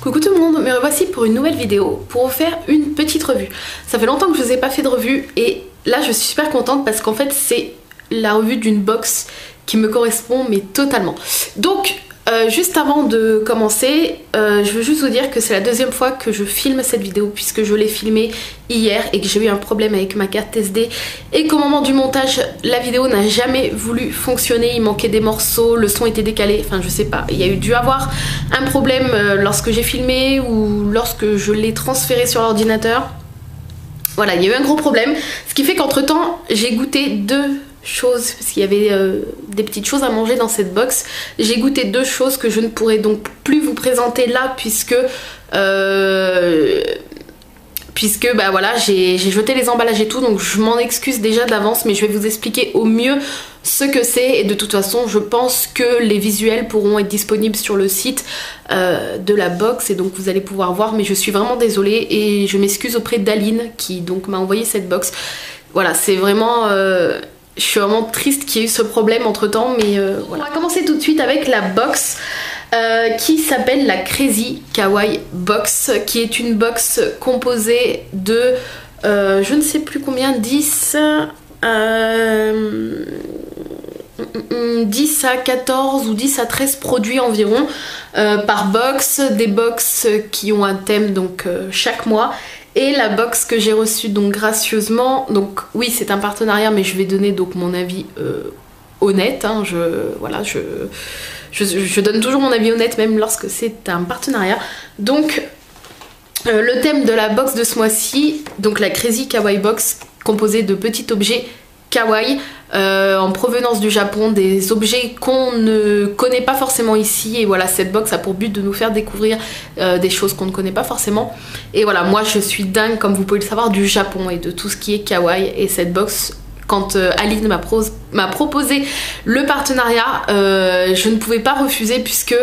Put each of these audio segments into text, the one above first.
Coucou tout le monde, me revoici pour une nouvelle vidéo pour vous faire une petite revue. Ça fait longtemps que je vous ai pas fait de revue et là je suis super contente parce qu'en fait c'est la revue d'une box qui me correspond mais totalement. Donc juste avant de commencer, je veux juste vous dire que c'est la deuxième fois que je filme cette vidéo puisque je l'ai filmée hier et que j'ai eu un problème avec ma carte SD et qu'au moment du montage la vidéo n'a jamais voulu fonctionner, il manquait des morceaux, le son était décalé, enfin je sais pas, il y a dû avoir un problème lorsque j'ai filmé ou lorsque je l'ai transféré sur l'ordinateur. Voilà, il y a eu un gros problème, ce qui fait qu'entre temps j'ai goûté deux choses, parce qu'il y avait des petites choses à manger dans cette box. J'ai goûté deux choses que je ne pourrai donc plus vous présenter là puisque bah voilà, j'ai jeté les emballages et tout, donc je m'en excuse déjà d'avance, mais je vais vous expliquer au mieux ce que c'est et de toute façon je pense que les visuels pourront être disponibles sur le site de la box et donc vous allez pouvoir voir, mais je suis vraiment désolée et je m'excuse auprès d'Aline qui donc m'a envoyé cette box. Voilà, c'est vraiment... je suis vraiment triste qu'il y ait eu ce problème entre temps, mais voilà. On va commencer tout de suite avec la box qui s'appelle la Crazy Kawaii Box, qui est une box composée de je ne sais plus combien, 10 à 14 ou 10 à 13 produits environ par box, des box qui ont un thème donc chaque mois. Et la box que j'ai reçue donc gracieusement, donc oui c'est un partenariat mais je vais donner donc mon avis honnête, hein, je donne toujours mon avis honnête même lorsque c'est un partenariat. Donc le thème de la box de ce mois-ci, donc la Crazy Kawaii Box, composée de petits objets kawaii en provenance du Japon, des objets qu'on ne connaît pas forcément ici, et voilà, cette box a pour but de nous faire découvrir des choses qu'on ne connaît pas forcément. Et voilà, moi je suis dingue, comme vous pouvez le savoir, du Japon et de tout ce qui est kawaii, et cette box, quand Aline m'a proposé le partenariat, je ne pouvais pas refuser puisque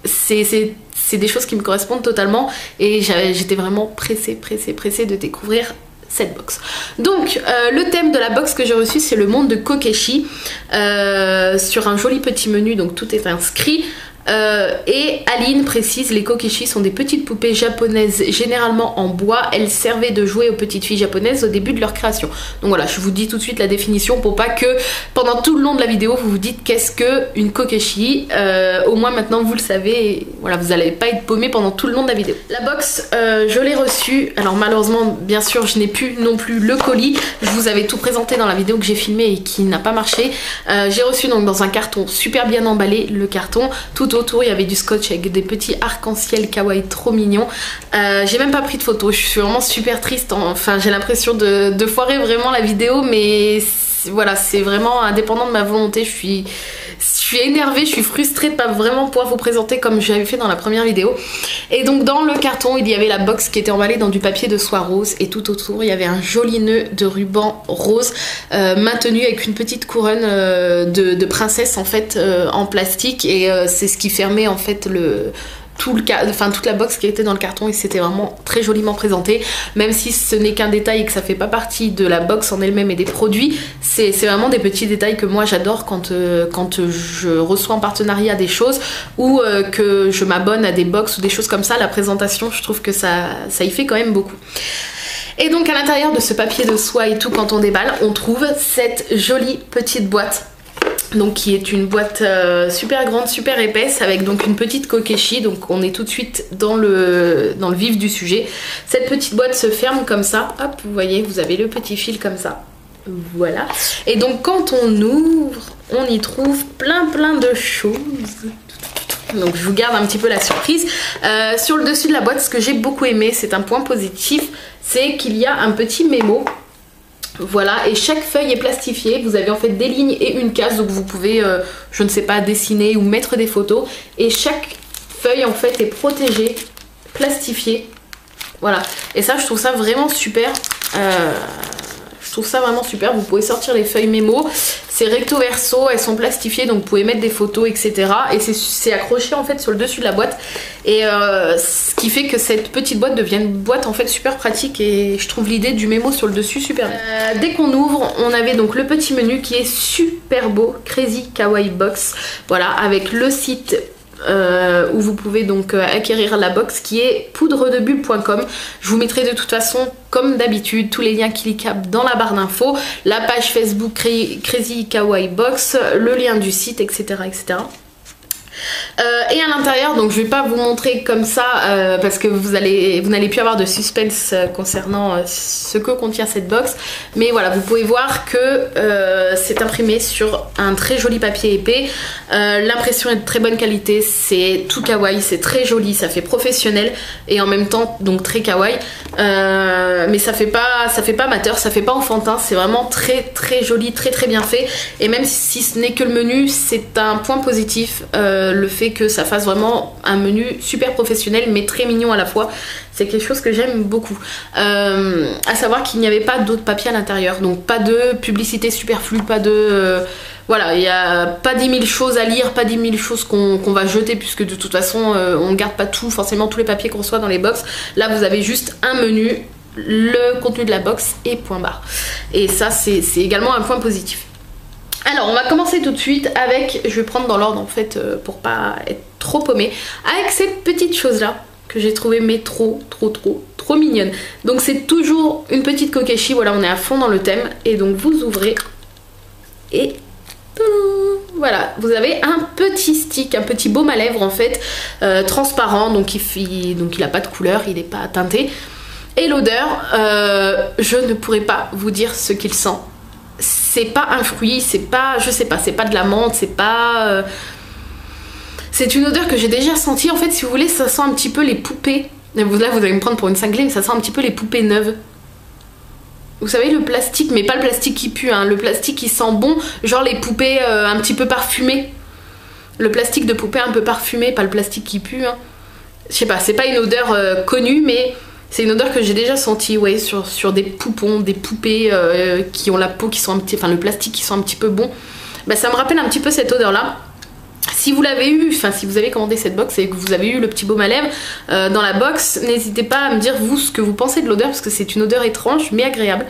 c'est des choses qui me correspondent totalement et j'étais vraiment pressée de découvrir cette box. Donc le thème de la box que j'ai reçu c'est le monde de Kokeshi, sur un joli petit menu, donc tout est inscrit. Et Aline précise, les kokeshi sont des petites poupées japonaises généralement en bois. Elles servaient de jouets aux petites filles japonaises au début de leur création. Donc voilà, je vous dis tout de suite la définition pour pas que pendant tout le long de la vidéo vous vous dites qu'est-ce que une kokeshi. Au moins maintenant vous le savez et voilà, vous n'allez pas être paumé pendant tout le long de la vidéo. La box, je l'ai reçue. Alors malheureusement bien sûr je n'ai plus non plus le colis. Je vous avais tout présenté dans la vidéo que j'ai filmée et qui n'a pas marché. J'ai reçu donc dans un carton super bien emballé, le carton. Tout autour il y avait du scotch avec des petits arcs-en-ciel kawaii trop mignons. J'ai même pas pris de photos, je suis vraiment super triste, enfin j'ai l'impression de foirer vraiment la vidéo, mais voilà, c'est vraiment indépendant de ma volonté. Je suis énervée, je suis frustrée de pas vraiment pouvoir vous présenter comme j'avais fait dans la première vidéo. Et donc dans le carton il y avait la box qui était emballée dans du papier de soie rose et tout autour il y avait un joli nœud de ruban rose maintenu avec une petite couronne de princesse en fait en plastique, et c'est ce qui fermait en fait toute la box qui était dans le carton, et c'était vraiment très joliment présenté, même si ce n'est qu'un détail et que ça fait pas partie de la box en elle-même et des produits. C'est vraiment des petits détails que moi j'adore quand je reçois en partenariat des choses ou que je m'abonne à des box ou des choses comme ça. La présentation, je trouve que ça y fait quand même beaucoup. Et donc à l'intérieur de ce papier de soie et tout, quand on déballe, on trouve cette jolie petite boîte. Donc qui est une boîte super grande, super épaisse, avec donc une petite kokeshi. Donc on est tout de suite dans le vif du sujet. Cette petite boîte se ferme comme ça, hop, vous voyez, vous avez le petit fil comme ça, voilà. Et donc quand on ouvre, on y trouve plein de choses. Donc je vous garde un petit peu la surprise. Sur le dessus de la boîte, ce que j'ai beaucoup aimé, c'est un point positif, c'est qu'il y a un petit mémo. Voilà, et chaque feuille est plastifiée. Vous avez en fait des lignes et une case, donc vous pouvez, je ne sais pas, dessiner ou mettre des photos. Et chaque feuille en fait est protégée, plastifiée. Voilà, et ça je trouve ça vraiment super. Je trouve ça vraiment super. Vous pouvez sortir les feuilles mémo, c'est recto verso, elles sont plastifiées, donc vous pouvez mettre des photos, etc. Et c'est accroché en fait sur le dessus de la boîte. Et ce qui fait que cette petite boîte devient une boîte en fait super pratique et je trouve l'idée du mémo sur le dessus super bien. Dès qu'on ouvre, on avait donc le petit menu qui est super beau, Crazy Kawaii Box, voilà, avec le site où vous pouvez donc acquérir la box qui est poudredebulle.com. Je vous mettrai de toute façon comme d'habitude tous les liens cliquables dans la barre d'infos, la page Facebook Crazy Kawaii Box, le lien du site, etc. etc. Et à l'intérieur, donc je vais pas vous montrer comme ça parce que vous n'allez plus avoir de suspense concernant ce que contient cette box, mais voilà, vous pouvez voir que c'est imprimé sur un très joli papier épais. L'impression est de très bonne qualité, c'est tout kawaii, c'est très joli, ça fait professionnel et en même temps donc très kawaii, mais ça fait pas amateur, ça fait pas enfantin, c'est vraiment très très joli, très très bien fait. Et même si ce n'est que le menu, c'est un point positif, le fait que ça fasse vraiment un menu super professionnel mais très mignon à la fois, c'est quelque chose que j'aime beaucoup. À savoir qu'il n'y avait pas d'autres papiers à l'intérieur, donc pas de publicité superflue, pas de voilà, il n'y a pas 10 000 choses à lire, pas 10 000 choses qu'on va jeter, puisque de toute façon on ne garde pas tout, forcément tous les papiers qu'on reçoit dans les box. Là vous avez juste un menu, le contenu de la box et point barre, et ça c'est également un point positif. Alors on va commencer tout de suite avec, je vais prendre dans l'ordre en fait pour pas être trop paumée, avec cette petite chose là que j'ai trouvé mais trop mignonne. Donc c'est toujours une petite kokeshi, voilà, on est à fond dans le thème, et donc vous ouvrez et voilà, vous avez un petit stick, un petit baume à lèvres en fait, transparent, donc il a pas de couleur, il n'est pas teinté. Et l'odeur, je ne pourrais pas vous dire ce qu'il sent. C'est pas un fruit, c'est pas, je sais pas, c'est pas de la menthe, c'est pas... C'est une odeur que j'ai déjà sentie, en fait, si vous voulez, ça sent un petit peu les poupées. Là, vous allez me prendre pour une cinglée, mais ça sent un petit peu les poupées neuves. Vous savez, le plastique, mais pas le plastique qui pue, hein, le plastique qui sent bon, genre les poupées un petit peu parfumées. Le plastique de poupée un peu parfumé, pas le plastique qui pue. Hein. Je sais pas, c'est pas une odeur connue, mais c'est une odeur que j'ai déjà sentie, ouais, sur des poupons, des poupées qui ont la peau qui sont un petit... Enfin, le plastique qui sont un petit peu bon. Bah, ça me rappelle un petit peu cette odeur-là. Si vous l'avez eu, enfin si vous avez commandé cette box et que vous avez eu le petit baume à lèvres dans la box, n'hésitez pas à me dire vous ce que vous pensez de l'odeur, parce que c'est une odeur étrange mais agréable.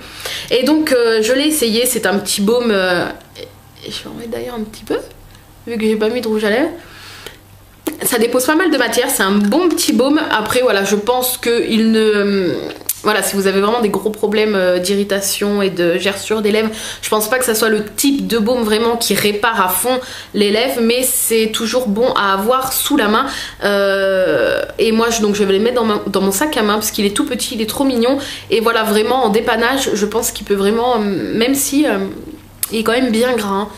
Et donc je l'ai essayé, c'est un petit baume, et je vais en mettre d'ailleurs un petit peu, vu que j'ai pas mis de rouge à lèvres. Ça dépose pas mal de matière, c'est un bon petit baume. Après voilà, je pense qu'il ne... Voilà, si vous avez vraiment des gros problèmes d'irritation et de gerçure des lèvres, je pense pas que ça soit le type de baume vraiment qui répare à fond les lèvres, mais c'est toujours bon à avoir sous la main. Et moi donc je vais les mettre dans mon sac à main parce qu'il est tout petit, il est trop mignon. Et voilà, vraiment en dépannage, je pense qu'il peut vraiment, même si il est quand même bien gras, hein.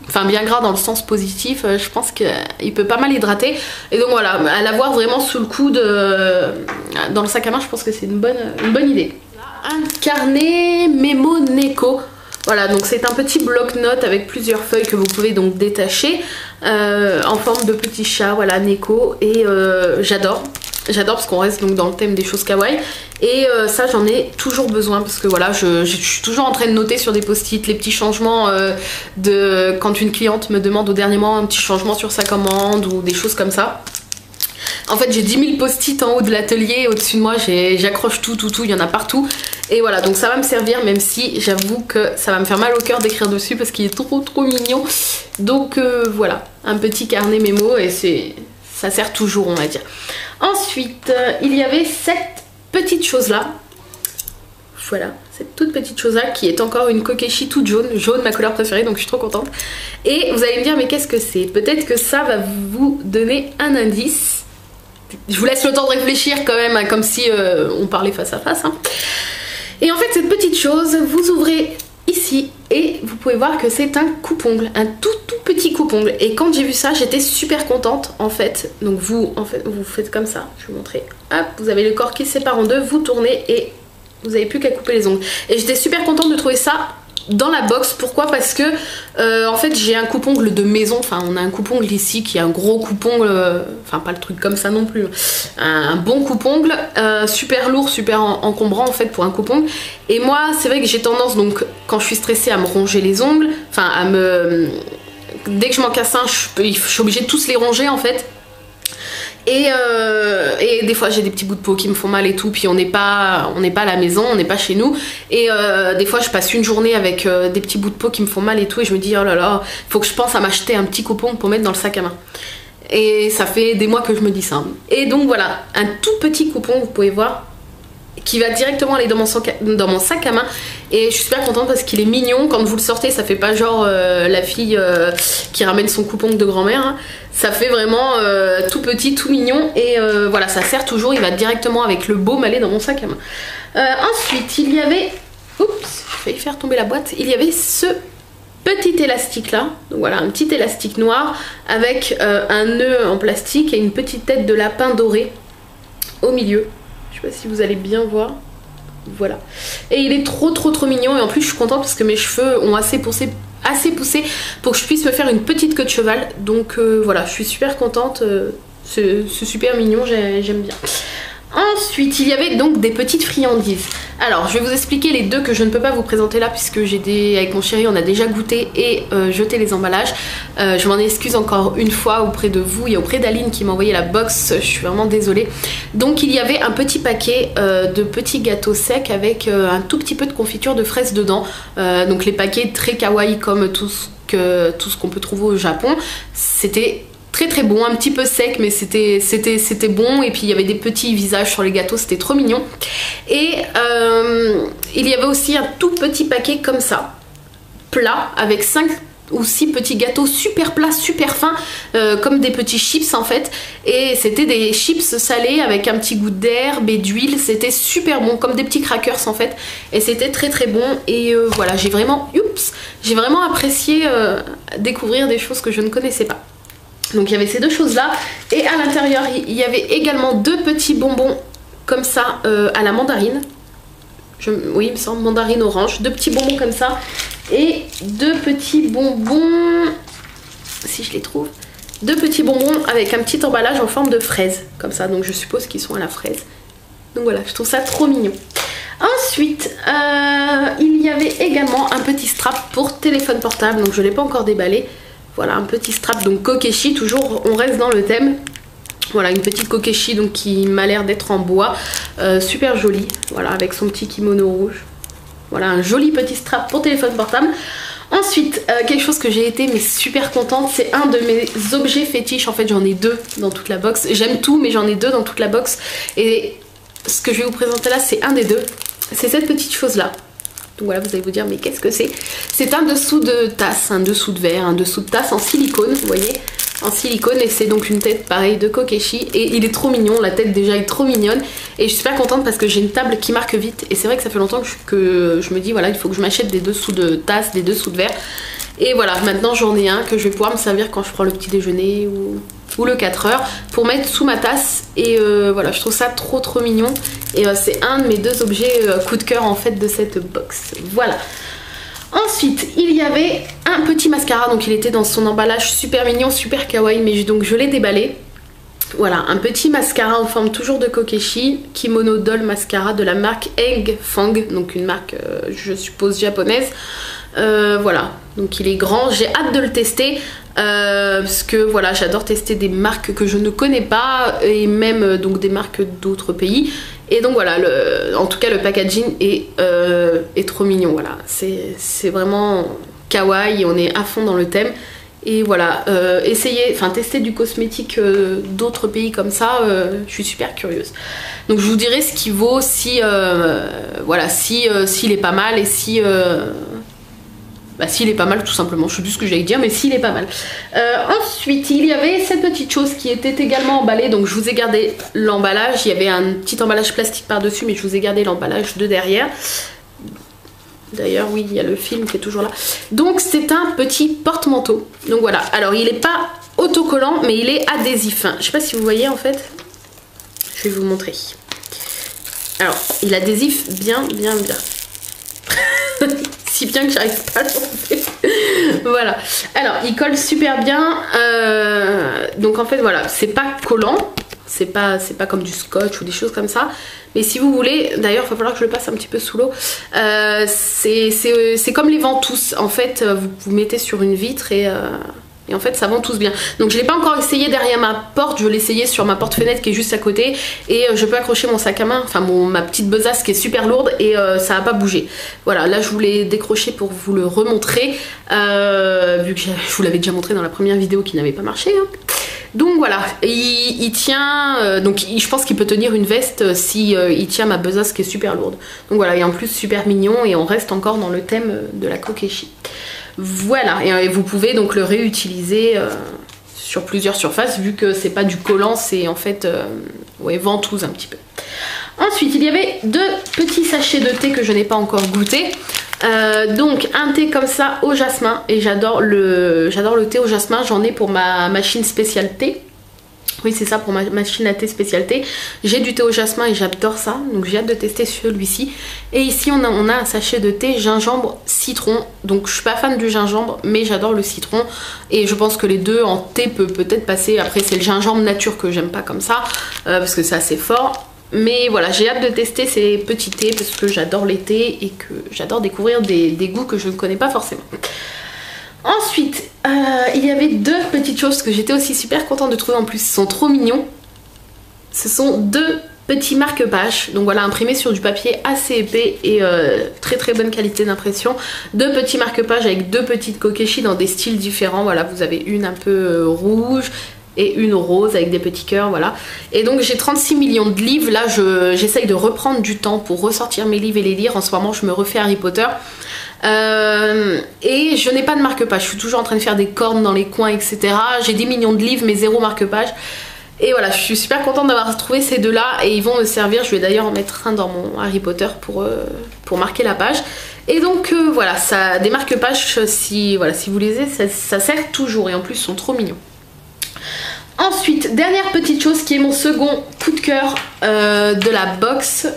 Enfin bien gras dans le sens positif, je pense qu'il peut pas mal hydrater. Et donc voilà, à l'avoir vraiment sous le coude dans le sac à main, je pense que c'est une bonne idée. Un carnet mémo Neko. Voilà, donc c'est un petit bloc-notes avec plusieurs feuilles que vous pouvez donc détacher en forme de petit chat, voilà, Neko. Et j'adore parce qu'on reste donc dans le thème des choses kawaii. Et ça j'en ai toujours besoin parce que voilà, je suis toujours en train de noter sur des post-it les petits changements quand une cliente me demande au dernier moment un petit changement sur sa commande ou des choses comme ça. En fait j'ai 10 000 post-it en haut de l'atelier, au-dessus de moi j'accroche tout, il y en a partout. Et voilà, donc ça va me servir, même si j'avoue que ça va me faire mal au cœur d'écrire dessus parce qu'il est trop mignon. Donc voilà, un petit carnet mémo et ça sert toujours, on va dire. Ensuite, il y avait cette petite chose là. Voilà, cette toute petite chose là qui est encore une kokeshi toute jaune, ma couleur préférée, donc je suis trop contente. Et vous allez me dire, mais qu'est-ce que c'est? Peut-être que ça va vous donner un indice. Je vous laisse le temps de réfléchir quand même, hein, comme si on parlait face à face. Hein. Et en fait, cette petite chose, vous ouvrez ici et vous pouvez voir que c'est un coupe-ongle, un tout petit coupe-ongle. Et quand j'ai vu ça, j'étais super contente en fait. Donc vous faites comme ça, je vais vous montrer. Hop, vous avez le corps qui se sépare en deux, vous tournez et vous n'avez plus qu'à couper les ongles. Et j'étais super contente de trouver ça dans la box. Pourquoi? Parce que en fait j'ai un coupe-ongle de maison, enfin on a un coupe-ongle ici qui est un gros coupe-ongle, enfin pas le truc comme ça non plus, un bon coupe-ongle, super lourd, super encombrant en fait pour un coupe-ongle. Et moi c'est vrai que j'ai tendance, donc quand je suis stressée, à me ronger les ongles, enfin à me... Dès que je m'en casse un, je suis obligée de tous les ronger en fait. Et des fois j'ai des petits bouts de peau qui me font mal et tout, puis on n'est pas à la maison, on n'est pas chez nous, et des fois je passe une journée avec des petits bouts de peau qui me font mal et tout, et je me dis oh là là, faut que je pense à m'acheter un petit coupon pour mettre dans le sac à main. Et ça fait des mois que je me dis ça. Et donc voilà, un tout petit coupon, vous pouvez voir, qui va directement aller dans mon sac à main, et je suis super contente parce qu'il est mignon. Quand vous le sortez, ça fait pas genre la fille qui ramène son coupon de grand-mère, hein. Ça fait vraiment tout petit, tout mignon, et voilà, ça sert toujours, il va directement avec le baume aller dans mon sac à main. Ensuite il y avait, oups, j'ai failli faire tomber la boîte, il y avait ce petit élastique là, donc voilà, un petit élastique noir avec un nœud en plastique et une petite tête de lapin doré au milieu. Je sais pas si vous allez bien voir. Voilà. Et il est trop mignon, et en plus je suis contente parce que mes cheveux ont assez poussé pour que je puisse me faire une petite queue de cheval. Donc voilà, je suis super contente. C'est super mignon, j'aime bien. Ensuite, il y avait donc des petites friandises. Alors, je vais vous expliquer les deux que je ne peux pas vous présenter là, puisque avec mon chéri, on a déjà goûté et jeté les emballages. Je m'en excuse encore une fois auprès de vous et auprès d'Aline qui m'a envoyé la box. Je suis vraiment désolée. Donc, il y avait un petit paquet de petits gâteaux secs avec un tout petit peu de confiture de fraises dedans. Donc, les paquets très kawaii comme tout ce qu'on peut trouver au Japon. C'était très bon, un petit peu sec, mais c'était bon, et puis il y avait des petits visages sur les gâteaux, c'était trop mignon. Et il y avait aussi un tout petit paquet comme ça, plat, avec 5 ou 6 petits gâteaux super plats, super fins, comme des petits chips en fait, et c'était des chips salés avec un petit goût d'herbe et d'huile. C'était super bon, comme des petits crackers en fait, et c'était très bon. Et voilà, j'ai vraiment apprécié découvrir des choses que je ne connaissais pas. Donc il y avait ces deux choses là, et à l'intérieur il y avait également deux petits bonbons comme ça à la mandarine. Oui, il me semble, mandarine orange, deux petits bonbons comme ça, et deux petits bonbons, si je les trouve, deux petits bonbons avec un petit emballage en forme de fraise comme ça, donc je suppose qu'ils sont à la fraise. Donc voilà, je trouve ça trop mignon. Ensuite, il y avait également un petit strap pour téléphone portable, donc je ne l'ai pas encore déballé. Voilà, un petit strap, donc kokeshi, toujours on reste dans le thème. Voilà, une petite kokeshi donc qui m'a l'air d'être en bois, super jolie, voilà, avec son petit kimono rouge. Voilà, un joli petit strap pour téléphone portable. Ensuite, quelque chose que j'ai été mais super contente, c'est un de mes objets fétiches. En fait, j'en ai deux dans toute la box. J'aime tout, mais j'en ai deux dans toute la box. Et ce que je vais vous présenter là, c'est un des deux. C'est cette petite chose là. Donc voilà, vous allez vous dire, mais qu'est-ce que c'est? C'est un dessous de tasse, un dessous de verre, un dessous de tasse en silicone, vous voyez, en silicone, et c'est donc une tête pareille de kokeshi, et il est trop mignon, la tête déjà est trop mignonne, et je suis super contente parce que j'ai une table qui marque vite, et c'est vrai que ça fait longtemps que je me dis, voilà, il faut que je m'achète des dessous de tasse, des dessous de verre, et voilà, maintenant j'en ai un que je vais pouvoir me servir quand je prends le petit déjeuner ou le 4h pour mettre sous ma tasse, et voilà, je trouve ça trop mignon, et c'est un de mes deux objets coup de cœur en fait de cette box. Voilà. Ensuite il y avait un petit mascara, donc il était dans son emballage super mignon, super kawaii, mais donc je l'ai déballé. Voilà, un petit mascara en forme toujours de kokeshi, Kimono Doll mascara de la marque Egg Fang, donc une marque je suppose japonaise. Voilà, donc il est grand, j'ai hâte de le tester parce que voilà, j'adore tester des marques que je ne connais pas, et même donc des marques d'autres pays. Et donc voilà, en tout cas le packaging est trop mignon. Voilà, c'est vraiment kawaii, on est à fond dans le thème. Et voilà, tester du cosmétique d'autres pays comme ça, je suis super curieuse. Donc je vous dirai ce qu'il vaut si voilà, s'il est pas mal, et si s'il est pas mal tout simplement, je sais plus ce que j'allais dire, mais s'il est pas mal. Ensuite il y avait cette petite chose qui était également emballée, donc je vous ai gardé l'emballage, il y avait un petit emballage plastique par dessus, mais je vous ai gardé l'emballage de derrière. D'ailleurs oui, il y a le film qui est toujours là. Donc c'est un petit porte-manteau. Donc voilà, alors il n'est pas autocollant, mais il est adhésif. Je sais pas si vous voyez en fait. Je vais vous montrer. Alors, il adhésif bien. Si bien que j'arrive pas à l'enlever. Voilà. Alors, il colle super bien. Donc en fait, voilà, c'est pas collant. C'est pas comme du scotch ou des choses comme ça. Mais si vous voulez, d'ailleurs il va falloir que je le passe un petit peu sous l'eau, c'est comme les ventouses. En fait vous mettez sur une vitre, et et en fait ça vend tous bien. Donc je l'ai pas encore essayé derrière ma porte, je l'ai essayé sur ma porte-fenêtre qui est juste à côté, et je peux accrocher mon sac à main, enfin ma petite besace qui est super lourde, et ça va pas bouger. Voilà, là je voulais décrocher pour vous le remontrer, vu que je vous l'avais déjà montré dans la première vidéo qui n'avait pas marché, hein. Donc voilà, il tient, donc je pense qu'il peut tenir une veste si il tient ma besace qui est super lourde. Donc voilà, et en plus super mignon, et on reste encore dans le thème de la Kokeshi. Voilà, et vous pouvez donc le réutiliser sur plusieurs surfaces, vu que c'est pas du collant, c'est en fait ouais, ventouse un petit peu. Ensuite, il y avait 2 petits sachets de thé que je n'ai pas encore goûté. Donc un thé comme ça au jasmin, et j'adore le thé au jasmin. J'en ai pour ma machine spéciale thé. Oui, c'est ça, pour ma machine à thé spéciale thé. J'ai du thé au jasmin et j'adore ça, donc j'ai hâte de tester celui-ci. Et ici on a un sachet de thé gingembre citron. Donc je suis pas fan du gingembre, mais j'adore le citron, et je pense que les deux en thé peut-être passer. Après c'est le gingembre nature que j'aime pas comme ça, parce que c'est assez fort. Mais voilà, j'ai hâte de tester ces petits thés parce que j'adore les thés et que j'adore découvrir des goûts que je ne connais pas forcément. Ensuite, il y avait 2 petites choses que j'étais aussi super contente de trouver en plus. Ils sont trop mignons. Ce sont 2 petits marque-pages. Donc voilà, imprimés sur du papier assez épais et très bonne qualité d'impression. 2 petits marque-pages avec 2 petites Kokeshi dans des styles différents. Voilà, vous avez une un peu rouge et une rose avec des petits cœurs, voilà. Et donc j'ai 36 millions de livres. Là j'essaye de reprendre du temps pour ressortir mes livres et les lire. En ce moment je me refais Harry Potter, et je n'ai pas de marque-page. Je suis toujours en train de faire des cornes dans les coins, etc. J'ai 10 millions de livres mais 0 marque-page. Et voilà, je suis super contente d'avoir trouvé ces 2 là, et ils vont me servir. Je vais d'ailleurs en mettre un dans mon Harry Potter pour marquer la page. Et donc voilà, ça, des marque-pages, si vous les avez, ça sert toujours, et en plus ils sont trop mignons. Ensuite, dernière petite chose qui est mon second coup de cœur de la box,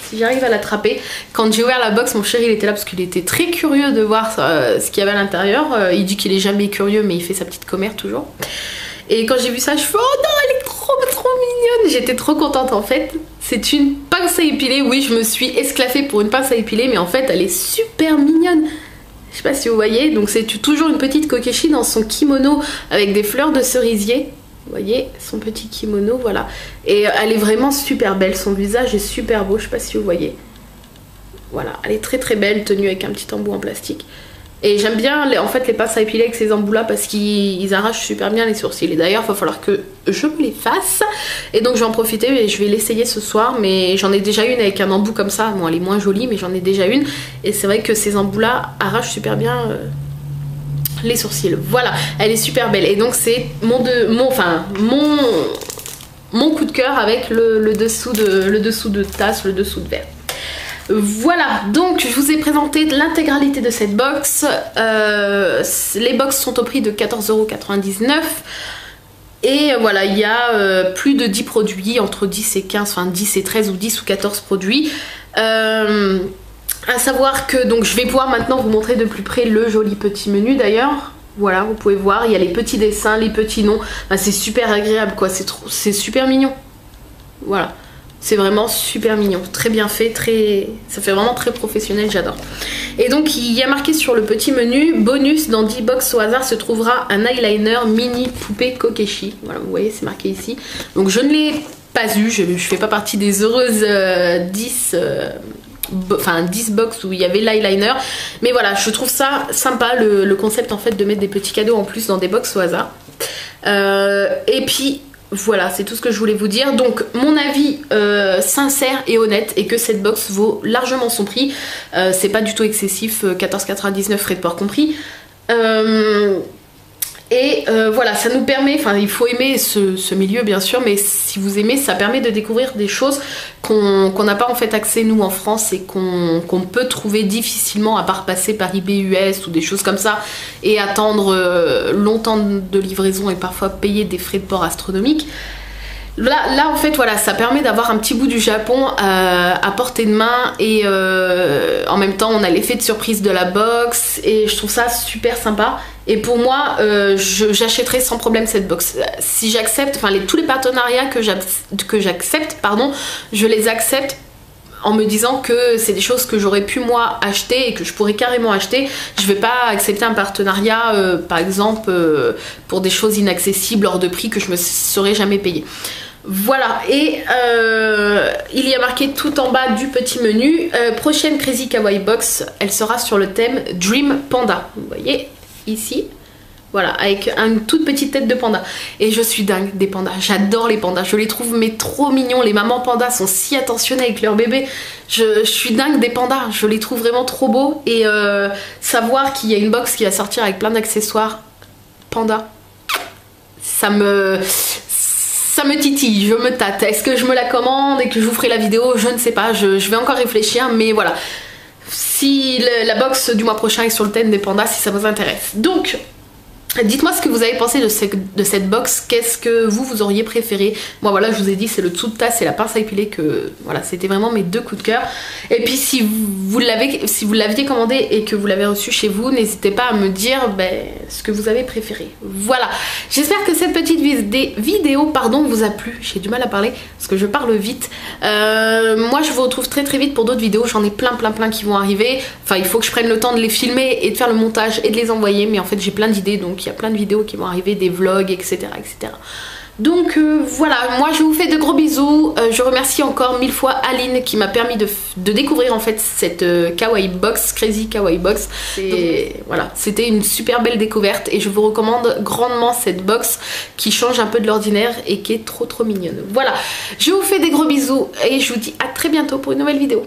si j'arrive à l'attraper. Quand j'ai ouvert la box, mon chéri il était là parce qu'il était très curieux de voir ce qu'il y avait à l'intérieur. Il dit qu'il est jamais curieux, mais il fait sa petite commère toujours. Et quand j'ai vu ça, je fais oh non, elle est trop mignonne. J'étais trop contente en fait. C'est une pince à épiler. Oui, je me suis esclaffée pour une pince à épiler, mais en fait elle est super mignonne. Je sais pas si vous voyez, donc c'est toujours une petite Kokeshi dans son kimono avec des fleurs de cerisier. Vous voyez son petit kimono, voilà. Et elle est vraiment super belle, son visage est super beau, je sais pas si vous voyez. Voilà, elle est très belle, tenue avec un petit embout en plastique. Et j'aime bien en fait les pinces à épiler avec ces embouts là, parce qu'ils arrachent super bien les sourcils. Et d'ailleurs il va falloir que je me les fasse, et donc je vais en profiter et je vais l'essayer ce soir. Mais j'en ai déjà une avec un embout comme ça, bon elle est moins jolie mais j'en ai déjà une, et c'est vrai que ces embouts là arrachent super bien les sourcils. Voilà, elle est super belle, et donc c'est mon coup de cœur avec le dessous de tasse, le dessous de verre. Voilà, donc je vous ai présenté l'intégralité de cette box. Les box sont au prix de 14,99 €. Et voilà, il y a plus de 10 produits, entre 10 et 15, enfin 10 et 13 ou 10 ou 14 produits. À savoir que donc je vais pouvoir maintenant vous montrer de plus près le joli petit menu d'ailleurs. Voilà, vous pouvez voir, il y a les petits dessins, les petits noms. Enfin, c'est super agréable quoi, c'est super mignon. Voilà. C'est vraiment super mignon, très bien fait, ça fait vraiment très professionnel, j'adore. Et donc il y a marqué sur le petit menu, bonus, dans 10 box au hasard se trouvera un eyeliner mini poupée Kokeshi. Voilà, vous voyez, c'est marqué ici. Donc je ne l'ai pas eu, je fais pas partie des heureuses 10 box où il y avait l'eyeliner. Mais voilà, je trouve ça sympa, le concept en fait de mettre des petits cadeaux en plus dans des box au hasard. Et puis... voilà, c'est tout ce que je voulais vous dire. Donc mon avis sincère et honnête est que cette box vaut largement son prix. C'est pas du tout excessif, 14,99 frais de port compris. Voilà, ça nous permet, enfin il faut aimer ce milieu bien sûr, mais si vous aimez, ça permet de découvrir des choses qu'on n'a pas en fait accès nous en France, et qu'on peut trouver difficilement, à part passer par eBay US ou des choses comme ça et attendre longtemps de livraison et parfois payer des frais de port astronomiques. Là en fait voilà, ça permet d'avoir un petit bout du Japon à portée de main, et en même temps on a l'effet de surprise de la box, et je trouve ça super sympa. Et pour moi j'achèterai sans problème cette box si j'accepte, enfin tous les partenariats que j'accepte, pardon, je les accepte en me disant que c'est des choses que j'aurais pu moi acheter et que je pourrais carrément acheter. Je vais pas accepter un partenariat par exemple pour des choses inaccessibles hors de prix que je me serais jamais payé. Voilà, et il y a marqué tout en bas du petit menu, prochaine Crazy Kawaii Box, elle sera sur le thème Dream Panda. Vous voyez ici, voilà, avec une toute petite tête de panda. Et je suis dingue des pandas, j'adore les pandas, je les trouve mais trop mignons. Les mamans pandas sont si attentionnées avec leurs bébés. Je suis dingue des pandas, je les trouve vraiment trop beaux. Et savoir qu'il y a une box qui va sortir avec plein d'accessoires panda, ça me titille, je me tâte. Est-ce que je me la commande et que je vous ferai la vidéo? Je ne sais pas, je vais encore réfléchir, mais voilà. Si la box du mois prochain est sur le thème des pandas, si ça vous intéresse. Donc, dites-moi ce que vous avez pensé de cette box, qu'est-ce que vous auriez préféré. Moi voilà, je vous ai dit, c'est le dessous de tasse et la pince à épiler que voilà, c'était vraiment mes deux coups de cœur. Et puis si vous l'aviez commandé et que vous l'avez reçu chez vous, n'hésitez pas à me dire ce que vous avez préféré. Voilà, j'espère que cette petite vidéo vous a plu. J'ai du mal à parler parce que je parle vite. Moi je vous retrouve très vite pour d'autres vidéos, j'en ai plein qui vont arriver. Enfin il faut que je prenne le temps de les filmer et de faire le montage et de les envoyer, mais en fait j'ai plein d'idées, donc il y a plein de vidéos qui vont arriver, des vlogs, etc. Donc voilà, moi je vous fais de gros bisous. Je remercie encore 1000 fois Aline qui m'a permis de découvrir en fait cette Kawaii Box, Crazy Kawaii Box. Et voilà, c'était une super belle découverte et je vous recommande grandement cette box qui change un peu de l'ordinaire et qui est trop mignonne. Voilà, je vous fais des gros bisous et je vous dis à très bientôt pour une nouvelle vidéo.